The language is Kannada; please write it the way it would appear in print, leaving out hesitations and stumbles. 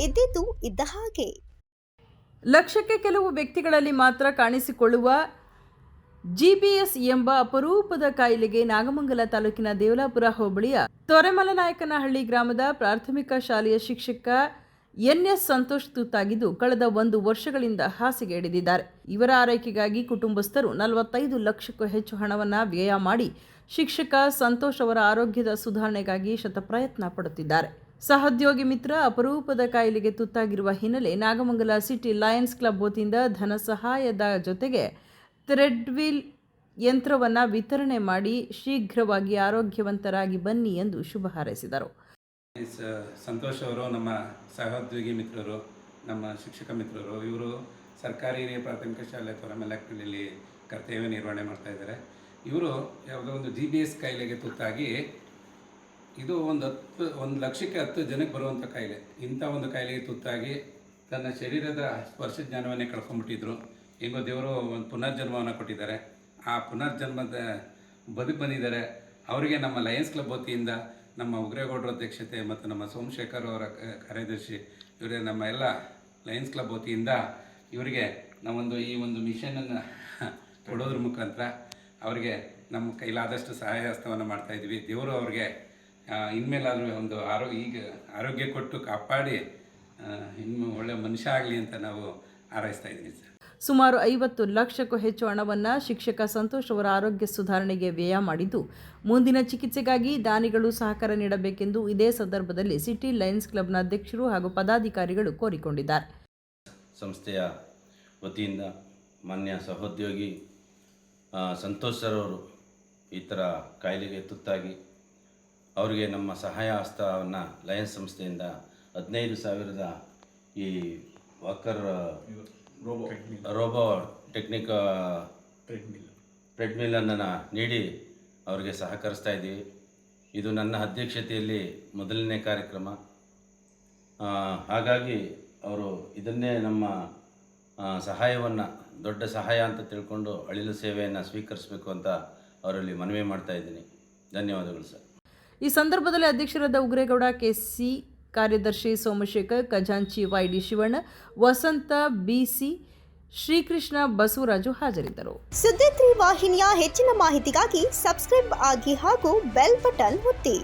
ಇದ್ದಿದ್ದು ಇದ್ದ ಹಾಗೆ. ಲಕ್ಷಕ್ಕೆ ಕೆಲವು ವ್ಯಕ್ತಿಗಳಲ್ಲಿ ಮಾತ್ರ ಕಾಣಿಸಿಕೊಳ್ಳುವ GBS ಎಂಬ ಅಪರೂಪದ ಕಾಯಿಲೆಗೆ ನಾಗಮಂಗಲ ತಾಲೂಕಿನ ದೇವಲಾಪುರ ಹೋಬಳಿಯ ತೊರೆಮಲನಾಯಕನಹಳ್ಳಿ ಗ್ರಾಮದ ಪ್ರಾಥಮಿಕ ಶಾಲೆಯ ಶಿಕ್ಷಕ NS ಸಂತೋಷ್ ತುತ್ತಾಗಿದ್ದು ಕಳೆದ 1 ವರ್ಷಗಳಿಂದ ಹಾಸಿಗೆ ಹಿಡಿದಿದ್ದಾರೆ. ಇವರ ಆರೈಕೆಗಾಗಿ ಕುಟುಂಬಸ್ಥರು 45 ಲಕ್ಷಕ್ಕೂ ಹೆಚ್ಚು ಹಣವನ್ನು ವ್ಯಯ ಮಾಡಿ ಶಿಕ್ಷಕ ಸಂತೋಷ್ ಅವರ ಆರೋಗ್ಯದ ಸುಧಾರಣೆಗಾಗಿ ಶತಪ್ರಯತ್ನ ಪಡುತ್ತಿದ್ದಾರೆ. ಸಹೋದ್ಯೋಗಿ ಮಿತ್ರ ಅಪರೂಪದ ಕಾಯಿಲೆಗೆ ತುತ್ತಾಗಿರುವ ಹಿನ್ನೆಲೆ ನಾಗಮಂಗಲ ಸಿಟಿ ಲಯನ್ಸ್ ಕ್ಲಬ್ ವತಿಯಿಂದ ಧನ ಸಹಾಯದ ಜೊತೆಗೆ ಥ್ರೆಡ್ವಿಲ್ ಯಂತ್ರವನ್ನು ವಿತರಣೆ ಮಾಡಿ ಶೀಘ್ರವಾಗಿ ಆರೋಗ್ಯವಂತರಾಗಿ ಬನ್ನಿ ಎಂದು ಶುಭ ಹಾರೈಸಿದರು. ಸಂತೋಷ್ ಅವರು ನಮ್ಮ ಸಹೋದ್ಯೋಗಿ ಮಿತ್ರರು, ನಮ್ಮ ಶಿಕ್ಷಕ ಮಿತ್ರರು. ಇವರು ಸರ್ಕಾರಿ ಹಿರಿಯ ಪ್ರಾಥಮಿಕ ಶಾಲೆ ತೊರೆಮಲನಲ್ಲಿ ಕರ್ತವ್ಯ ನಿರ್ವಹಣೆ ಮಾಡ್ತಾ ಇದ್ದಾರೆ. ಇವರು ಯಾವುದೋ ಒಂದು GBS ಕಾಯಿಲೆಗೆ ತುತ್ತಾಗಿ, ಇದು 1 ಲಕ್ಷಕ್ಕೆ 10 ಜನಕ್ಕೆ ಬರುವಂಥ ಕಾಯಿಲೆ. ಇಂಥ ಒಂದು ಕಾಯಿಲೆಗೆ ತುತ್ತಾಗಿ ತನ್ನ ಶರೀರದ ಸ್ಪರ್ಶ ಜ್ಞಾನವನ್ನೇ ಕಳ್ಕೊಂಡ್ಬಿಟ್ಟಿದ್ರು. ಹೆಂಗೋ ದೇವರು ಒಂದು ಪುನರ್ಜನ್ಮವನ್ನು ಕೊಟ್ಟಿದ್ದಾರೆ. ಆ ಪುನರ್ಜನ್ಮದ ಬದುಕು ಬಂದಿದ್ದಾರೆ. ಅವರಿಗೆ ನಮ್ಮ ಲಯನ್ಸ್ ಕ್ಲಬ್ ವತಿಯಿಂದ ನಮ್ಮ ಉಗ್ರೇಗೌಡರ ಅಧ್ಯಕ್ಷತೆ ಮತ್ತು ನಮ್ಮ ಸೋಮಶೇಖರ್ ಅವರ ಕಾರ್ಯದರ್ಶಿ ಇವರೇ ನಮ್ಮ ಎಲ್ಲ ಲಯನ್ಸ್ ಕ್ಲಬ್ ವತಿಯಿಂದ ಇವರಿಗೆ ನಾವೊಂದು ಈ ಒಂದು ಮಿಷನನ್ನು ಕೊಡೋದ್ರ ಮುಖಾಂತರ ಅವರಿಗೆ ನಮ್ಮ ಕೈಲಾದಷ್ಟು ಸಹಾಯ ಹಸ್ತವನ್ನು ಮಾಡ್ತಾಯಿದ್ವಿ. ದೇವರು ಅವ್ರಿಗೆ ಇನ್ಮೇಲಾದರೂ ಒಂದು ಆರೋಗ್ಯ ಕೊಟ್ಟು ಕಾಪಾಡಿ ಇನ್ನು ಒಳ್ಳೆಯ ಮನುಷ್ಯ ಆಗಲಿ ಅಂತ ನಾವು ಹಾರೈಸ್ತಾ ಇದ್ದೀವಿ ಸರ್. ಸುಮಾರು 50 ಲಕ್ಷಕ್ಕೂ ಹೆಚ್ಚು ಹಣವನ್ನು ಶಿಕ್ಷಕ ಸಂತೋಷ್ ಅವರ ಆರೋಗ್ಯ ಸುಧಾರಣೆಗೆ ವ್ಯಯ ಮಾಡಿದ್ದು, ಮುಂದಿನ ಚಿಕಿತ್ಸೆಗಾಗಿ ದಾನಿಗಳು ಸಹಕಾರ ನೀಡಬೇಕೆಂದು ಇದೇ ಸಂದರ್ಭದಲ್ಲಿ ಸಿಟಿ ಲಯನ್ಸ್ ಕ್ಲಬ್ನ ಅಧ್ಯಕ್ಷರು ಹಾಗೂ ಪದಾಧಿಕಾರಿಗಳು ಕೋರಿಕೊಂಡಿದ್ದಾರೆ. ಸಂಸ್ಥೆಯ ವತಿಯಿಂದ ಮಾನ್ಯ ಸಹೋದ್ಯೋಗಿ ಸಂತೋಷ್ ಸರ್ ಅವರು ಈ ಥರ ಕಾಯಿಲೆಗೆ ತುತ್ತಾಗಿ ಅವರಿಗೆ ನಮ್ಮ ಸಹಾಯ ಹಸ್ತವನ್ನು ಲಯನ್ಸ್ ಸಂಸ್ಥೆಯಿಂದ 15,000 ಈ ವಾಕರ್ ರೋಬೋ ಟೆಕ್ನಿಕ್ ಟ್ರೆಡ್ಮಿಲ್ಲನ್ನು ನೀಡಿ ಅವರಿಗೆ ಸಹಕರಿಸ್ತಾ ಇದ್ದೀವಿ. ಇದು ನನ್ನ ಅಧ್ಯಕ್ಷತೆಯಲ್ಲಿ ಮೊದಲನೇ ಕಾರ್ಯಕ್ರಮ. ಹಾಗಾಗಿ ಅವರು ಇದನ್ನೇ ನಮ್ಮ ಸಹಾಯವನ್ನು ದೊಡ್ಡ ಸಹಾಯ ಅಂತ ತಿಳ್ಕೊಂಡು ಅಳಿಲು ಸೇವೆಯನ್ನು ಸ್ವೀಕರಿಸಬೇಕು ಅಂತ ಅವರಲ್ಲಿ ಮನವಿ ಮಾಡ್ತಾ ಇದ್ದೀನಿ. ಧನ್ಯವಾದಗಳು ಸರ್. ಈ ಸಂದರ್ಭದಲ್ಲಿ ಅಧ್ಯಕ್ಷರಾದ ಉಗ್ರೇಗೌಡ KC, ಕಾರ್ಯದರ್ಶಿ ಸೋಮಶೇಖರ್, ಖಜಾಂಚಿ YD ಶಿವಣ್ಣ, ವಸಂತ BC, ಶ್ರೀಕೃಷ್ಣ, ಬಸವರಾಜು ಹಾಜರಿದ್ದರು. ಸುದ್ದಿ 3 ವಾಹಿನಿಯ ಹೆಚ್ಚಿನ ಮಾಹಿತಿಗಾಗಿ ಸಬ್ಸ್ಕ್ರೈಬ್ ಆಗಿ ಹಾಗೂ ಬೆಲ್ ಬಟನ್ ಒತ್ತಿ.